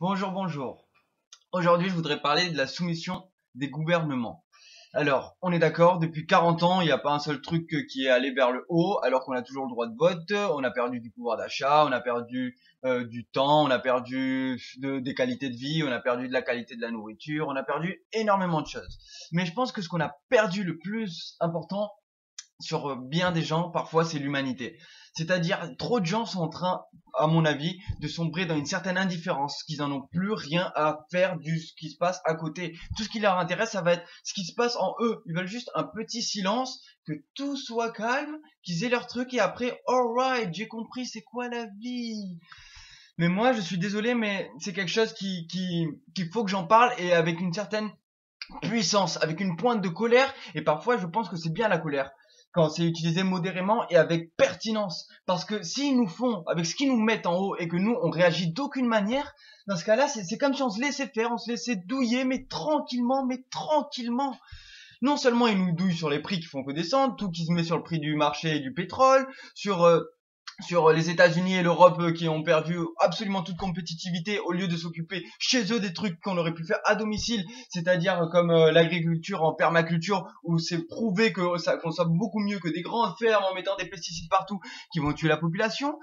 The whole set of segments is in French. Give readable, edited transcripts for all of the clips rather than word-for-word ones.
Bonjour, bonjour. Aujourd'hui, je voudrais parler de la soumission des gouvernements. Alors, on est d'accord, depuis 40 ans, il n'y a pas un seul truc qui est allé vers le haut, alors qu'on a toujours le droit de vote, on a perdu du pouvoir d'achat, on a perdu du temps, on a perdu des qualités de vie, on a perdu de la qualité de la nourriture, on a perdu énormément de choses. Mais je pense que ce qu'on a perdu le plus important sur bien des gens, parfois, c'est l'humanité. C'est-à-dire, trop de gens sont en train, à mon avis, de sombrer dans une certaine indifférence, qu'ils en ont plus rien à faire de ce qui se passe à côté. Tout ce qui leur intéresse, ça va être ce qui se passe en eux. Ils veulent juste un petit silence, que tout soit calme, qu'ils aient leur truc et après, alright, j'ai compris, c'est quoi la vie? Mais moi, je suis désolé, mais c'est quelque chose qu'il faut que j'en parle et avec une certaine puissance, avec une pointe de colère, et parfois je pense que c'est bien la colère, quand c'est utilisé modérément et avec pertinence. Parce que s'ils nous font, avec ce qu'ils nous mettent en haut, et que nous, on réagit d'aucune manière, dans ce cas-là, c'est comme si on se laissait faire, on se laissait douiller, mais tranquillement, mais tranquillement. Non seulement ils nous douillent sur les prix qui font que descendre, tout qui se met sur le prix du marché et du pétrole, sur les États-Unis et l'Europe qui ont perdu absolument toute compétitivité au lieu de s'occuper chez eux des trucs qu'on aurait pu faire à domicile, c'est-à-dire comme l'agriculture en permaculture où c'est prouvé que ça consomme beaucoup mieux que des grandes fermes en mettant des pesticides partout qui vont tuer la population.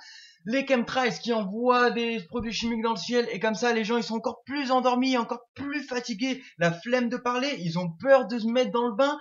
Les chemtrails qui envoient des produits chimiques dans le ciel et comme ça les gens ils sont encore plus endormis, encore plus fatigués, la flemme de parler, ils ont peur de se mettre dans le bain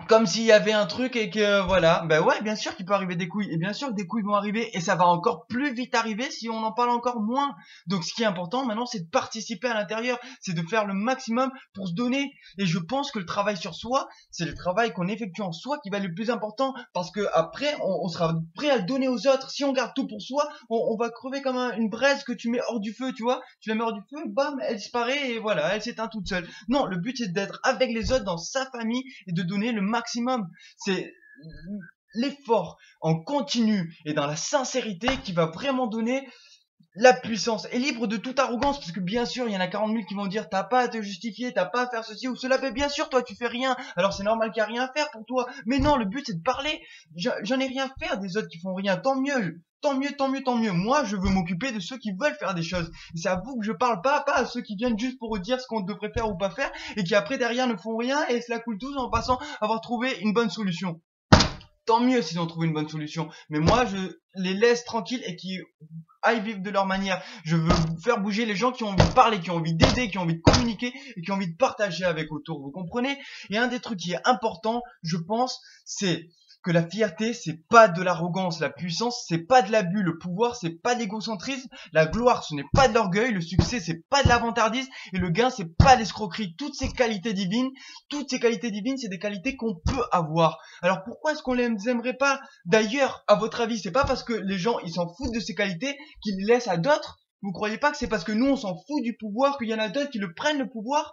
comme s'il y avait un truc et que voilà, ben ouais, bien sûr qu'il peut arriver des couilles et bien sûr que des couilles vont arriver et ça va encore plus vite arriver si on en parle encore moins. Donc ce qui est important maintenant, c'est de participer à l'intérieur, c'est de faire le maximum pour se donner. Et je pense que le travail sur soi, c'est le travail qu'on effectue en soi qui va être le plus important parce que après, on sera prêt à le donner aux autres. Si on garde tout pour soi, on va crever comme une braise que tu mets hors du feu, tu vois. Tu la mets hors du feu, bam, elle disparaît et voilà, elle s'éteint toute seule. Non, le but c'est d'être avec les autres dans sa famille et de donner le maximum. C'est l'effort en continu et dans la sincérité qui va vraiment donner la puissance est libre de toute arrogance parce que bien sûr il y en a 40 000 qui vont dire t'as pas à te justifier, t'as pas à faire ceci ou cela, mais bien sûr toi tu fais rien, alors c'est normal qu'il y a rien à faire pour toi, mais non, le but c'est de parler. J'en ai rien à faire des autres qui font rien, tant mieux, tant mieux, tant mieux, tant mieux. Moi je veux m'occuper de ceux qui veulent faire des choses et c'est à vous que je parle, pas à ceux qui viennent juste pour dire ce qu'on devrait faire ou pas faire et qui après derrière ne font rien et se la coulent tous en passant avoir trouvé une bonne solution. Tant mieux s'ils ont trouvé une bonne solution, mais moi je les laisse tranquilles et qui aillent vivre de leur manière. Je veux faire bouger les gens qui ont envie de parler, qui ont envie d'aider, qui ont envie de communiquer et qui ont envie de partager avec autour, vous comprenez? Et un des trucs qui est important, je pense, c'est que la fierté, c'est pas de l'arrogance, la puissance, c'est pas de l'abus, le pouvoir, c'est pas de l'égocentrisme, la gloire, ce n'est pas de l'orgueil, le succès, c'est pas de la vantardise, et le gain, c'est pas l'escroquerie. Toutes ces qualités divines, c'est des qualités qu'on peut avoir. Alors pourquoi est-ce qu'on les aimerait pas? D'ailleurs, à votre avis, c'est pas parce que les gens, ils s'en foutent de ces qualités qu'ils les laissent à d'autres? Vous croyez pas que c'est parce que nous, on s'en fout du pouvoir qu'il y en a d'autres qui le prennent le pouvoir?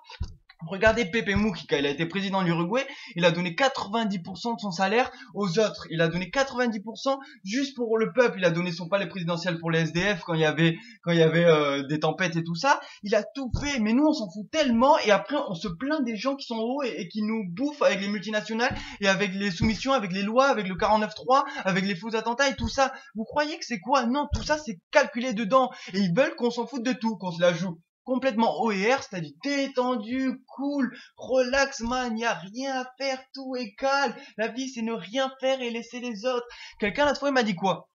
Regardez Pepe Mujica, quand il a été président de l'Uruguay, il a donné 90% de son salaire aux autres. Il a donné 90% juste pour le peuple. Il a donné son palais présidentiel pour les SDF quand il y avait des tempêtes et tout ça. Il a tout fait, mais nous on s'en fout tellement et après on se plaint des gens qui sont en haut et qui nous bouffent avec les multinationales et avec les soumissions, avec les lois, avec le 49.3, avec les faux attentats et tout ça. Vous croyez que c'est quoi? Non, tout ça c'est calculé dedans et ils veulent qu'on s'en foute de tout, qu'on se la joue complètement OER, c'est-à-dire détendu, cool, relax man, y a rien à faire, tout est calme, la vie c'est ne rien faire et laisser les autres. Quelqu'un l'autre fois il m'a dit quoi?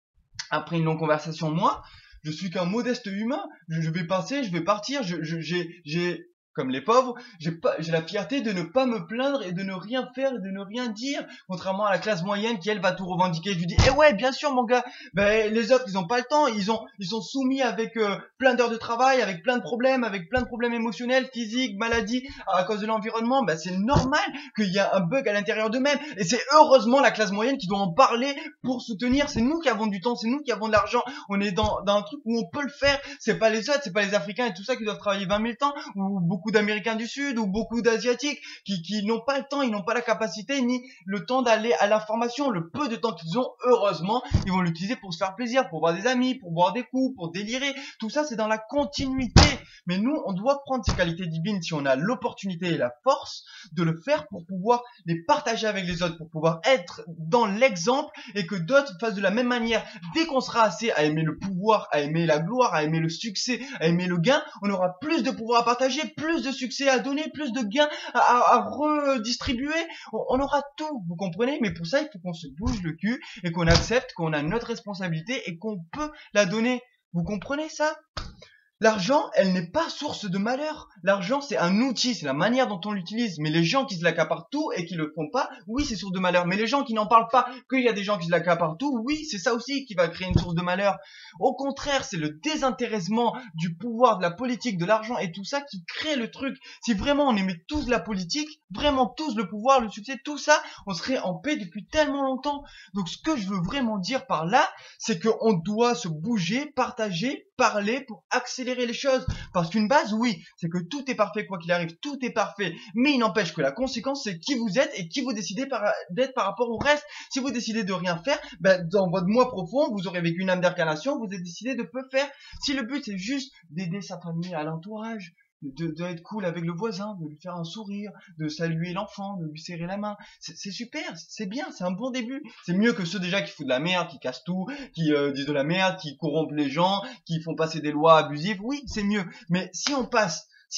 Après une longue conversation de moi, je suis qu'un modeste humain, je vais passer, je vais partir, j'ai comme les pauvres, j'ai la fierté de ne pas me plaindre et de ne rien faire et de ne rien dire, contrairement à la classe moyenne qui elle va tout revendiquer. Je lui dis, eh ouais, bien sûr mon gars, ben les autres ils ont pas le temps, ils sont soumis avec plein d'heures de travail, avec plein de problèmes émotionnels, physiques, maladies à cause de l'environnement. Ben c'est normal qu'il y a un bug à l'intérieur d'eux-mêmes et c'est heureusement la classe moyenne qui doit en parler pour soutenir. C'est nous qui avons du temps, c'est nous qui avons de l'argent. On est dans un truc où on peut le faire. C'est pas les autres, c'est pas les Africains et tout ça qui doivent travailler 20 000 temps ou beaucoup beaucoup d'Américains du Sud ou beaucoup d'Asiatiques qui n'ont pas le temps, ils n'ont pas la capacité ni le temps d'aller à l'information. Le peu de temps qu'ils ont, heureusement, ils vont l'utiliser pour se faire plaisir, pour voir des amis, pour boire des coups, pour délirer. Tout ça, c'est dans la continuité. Mais nous, on doit prendre ces qualités divines si on a l'opportunité et la force de le faire pour pouvoir les partager avec les autres, pour pouvoir être dans l'exemple et que d'autres fassent de la même manière. Dès qu'on sera assez à aimer le pouvoir, à aimer la gloire, à aimer le succès, à aimer le gain, on aura plus de pouvoir à partager, plus de succès à donner, plus de gains à redistribuer. On aura tout, vous comprenez? Mais pour ça, il faut qu'on se bouge le cul et qu'on accepte qu'on a notre responsabilité et qu'on peut la donner. Vous comprenez ça? L'argent, elle n'est pas source de malheur. L'argent, c'est un outil, c'est la manière dont on l'utilise. Mais les gens qui se l'accaparent tout et qui le font pas, oui, c'est source de malheur. Mais les gens qui n'en parlent pas, qu'il y a des gens qui se l'accaparent tout, oui, c'est ça aussi qui va créer une source de malheur. Au contraire, c'est le désintéressement du pouvoir, de la politique, de l'argent et tout ça qui crée le truc. Si vraiment on aimait tous la politique, vraiment tous le pouvoir, le succès, tout ça, on serait en paix depuis tellement longtemps. Donc ce que je veux vraiment dire par là, c'est qu'on doit se bouger, partager, parler pour accélérer les choses. Parce qu'une base, oui, c'est que tout est parfait quoi qu'il arrive, tout est parfait. Mais il n'empêche que la conséquence, c'est qui vous êtes et qui vous décidez d'être par rapport au reste. Si vous décidez de rien faire, ben, dans votre moi profond, vous aurez vécu une âme d'incarnation, vous avez décidé de peu faire. Si le but, c'est juste d'aider sa famille à l'entourage, d'être cool avec le voisin, de lui faire un sourire, de saluer l'enfant, de lui serrer la main. C'est super, c'est bien, c'est un bon début. C'est mieux que ceux déjà qui foutent de la merde, qui cassent tout, qui disent de la merde, qui corrompent les gens, qui font passer des lois abusives. Oui, c'est mieux. Mais si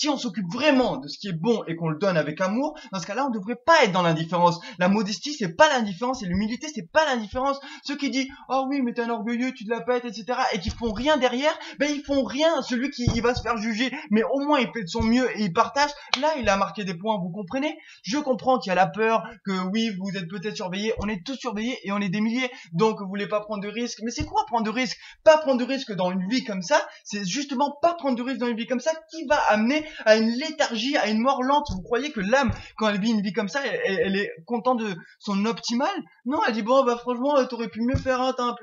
on s'occupe vraiment de ce qui est bon et qu'on le donne avec amour, dans ce cas-là, on ne devrait pas être dans l'indifférence. La modestie, c'est pas l'indifférence, et l'humilité, c'est pas l'indifférence. Ceux qui disent, oh oui, mais t'es un orgueilleux, tu te la pètes, etc., et qui font rien derrière, ben ils font rien. Celui qui il va se faire juger, mais au moins il fait de son mieux et il partage. Là, il a marqué des points, vous comprenez? Je comprends qu'il y a la peur, que oui, vous êtes peut-être surveillés, on est tous surveillés et on est des milliers, donc vous voulez pas prendre de risques. Mais c'est quoi prendre de risques? Pas prendre de risques dans une vie comme ça, c'est justement pas prendre de risques dans une vie comme ça qui va amener à une léthargie, à une mort lente. Vous croyez que l'âme, quand elle vit une vie comme ça, elle est contente de son optimal? Non, elle dit bon bah franchement t'aurais pu mieux faire, hein, t'as un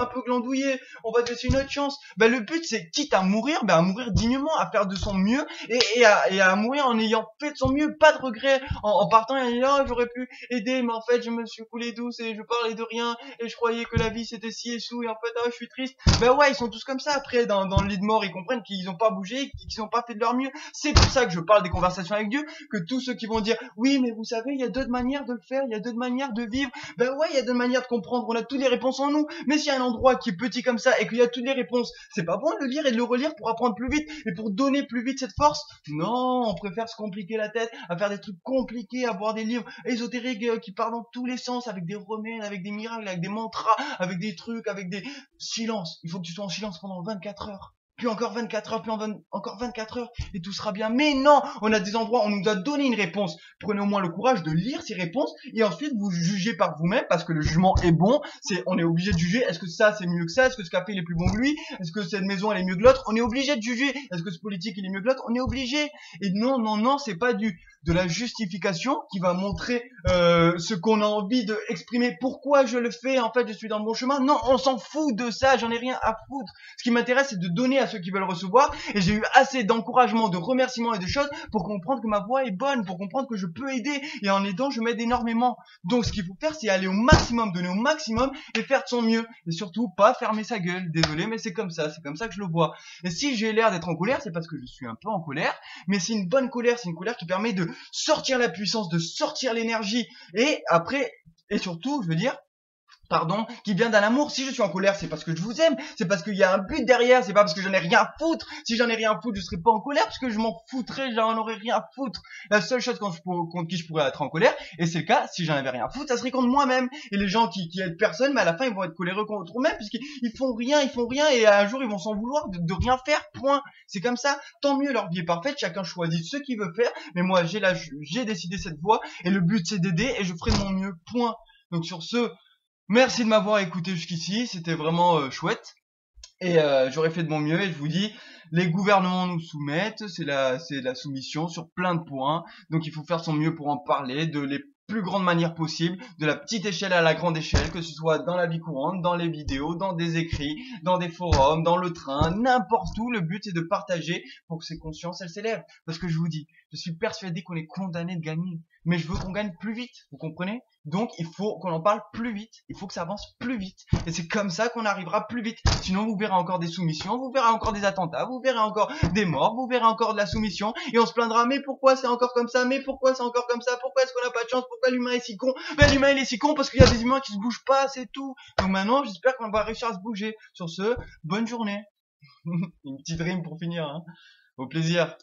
peu glandouillé, on va te laisser une autre chance. Bah le but c'est quitte à mourir, bah à mourir dignement, à faire de son mieux et à mourir en ayant fait de son mieux, pas de regret, en partant et en disant oh, j'aurais pu aider mais en fait je me suis coulé douce et je parlais de rien et je croyais que la vie c'était ci et sous et en fait oh, je suis triste. Bah ouais, ils sont tous comme ça après dans le lit de mort, ils comprennent qu'ils ont pas bougé, qu'ils ont pas fait de leur mieux. C'est pour ça que je parle des conversations avec Dieu, que tous ceux qui vont dire oui mais vous savez il y a d'autres manières de le faire, il y a d'autres manières de vivre, ben ouais il y a d'autres manières de comprendre, on a toutes les réponses en nous. Mais s'il y a un endroit qui est petit comme ça et qu'il y a toutes les réponses, c'est pas bon de le lire et de le relire pour apprendre plus vite et pour donner plus vite cette force? Non, on préfère se compliquer la tête à faire des trucs compliqués, à voir des livres ésotériques qui partent dans tous les sens, avec des remèdes, avec des miracles, avec des mantras, avec des trucs, avec des silences. Il faut que tu sois en silence pendant 24 heures. Puis encore 24 heures, puis encore 24 heures, et tout sera bien. Mais non, on a des endroits où on nous a donné une réponse. Prenez au moins le courage de lire ces réponses, et ensuite vous jugez par vous-même, parce que le jugement est bon. On est obligé de juger, est-ce que ça c'est mieux que ça? Est-ce que ce café il est plus bon que lui? Est-ce que cette maison elle est mieux que l'autre? On est obligé de juger. Est-ce que ce politique il est mieux que l'autre? On est obligé. Et non, non, non, c'est pas de la justification qui va montrer ce qu'on a envie de exprimer. Pourquoi je le fais? En fait, je suis dans le bon chemin. Non, on s'en fout de ça, j'en ai rien à foutre. Ce qui m'intéresse, c'est de donner à ceux qui veulent recevoir. Et j'ai eu assez d'encouragement, de remerciements et de choses pour comprendre que ma voix est bonne, pour comprendre que je peux aider. Et en aidant, je m'aide énormément. Donc, ce qu'il faut faire, c'est aller au maximum, donner au maximum et faire de son mieux. Et surtout, pas fermer sa gueule. Désolé, mais c'est comme ça que je le vois. Et si j'ai l'air d'être en colère, c'est parce que je suis un peu en colère. Mais c'est une bonne colère, c'est une colère qui permet de sortir la puissance, de sortir l'énergie. Et après, et surtout, je veux dire, pardon, qui vient d'un amour. Si je suis en colère, c'est parce que je vous aime, c'est parce qu'il y a un but derrière, c'est pas parce que j'en ai rien à foutre. Si j'en ai rien à foutre, je serais pas en colère, parce que je m'en foutrais, j'en aurais rien à foutre. La seule chose contre qui je pourrais être en colère, et c'est le cas, si j'en avais rien à foutre, ça serait contre moi-même. Et les gens qui aident personne, mais à la fin, ils vont être coléreux contre eux-mêmes, puisqu'ils font rien, et un jour, ils vont s'en vouloir de rien faire, point. C'est comme ça. Tant mieux, leur vie est parfaite, chacun choisit ce qu'il veut faire, mais moi, j'ai décidé cette voie, et le but, c'est d'aider, et je ferai de mon mieux, point. Donc sur ce, merci de m'avoir écouté jusqu'ici, c'était vraiment chouette. Et j'aurais fait de mon mieux et je vous dis, les gouvernements nous soumettent, c'est la soumission sur plein de points. Donc il faut faire son mieux pour en parler de les plus grandes manières possibles, de la petite échelle à la grande échelle, que ce soit dans la vie courante, dans les vidéos, dans des écrits, dans des forums, dans le train, n'importe où. Le but c'est de partager pour que ces consciences elles s'élèvent. Parce que je vous dis, Je suis persuadé qu'on est condamné de gagner. Mais je veux qu'on gagne plus vite, vous comprenez? Donc il faut qu'on en parle plus vite, il faut que ça avance plus vite. Et c'est comme ça qu'on arrivera plus vite. Sinon vous verrez encore des soumissions, vous verrez encore des attentats, vous verrez encore des morts, vous verrez encore de la soumission. Et on se plaindra, mais pourquoi c'est encore comme ça? Mais pourquoi c'est encore comme ça? Pourquoi est-ce qu'on n'a pas de chance? Pourquoi l'humain est si con? Ben l'humain il est si con parce qu'il y a des humains qui se bougent pas, c'est tout. Donc maintenant j'espère qu'on va réussir à se bouger. Sur ce, bonne journée. Une petite rime pour finir, hein. Au plaisir.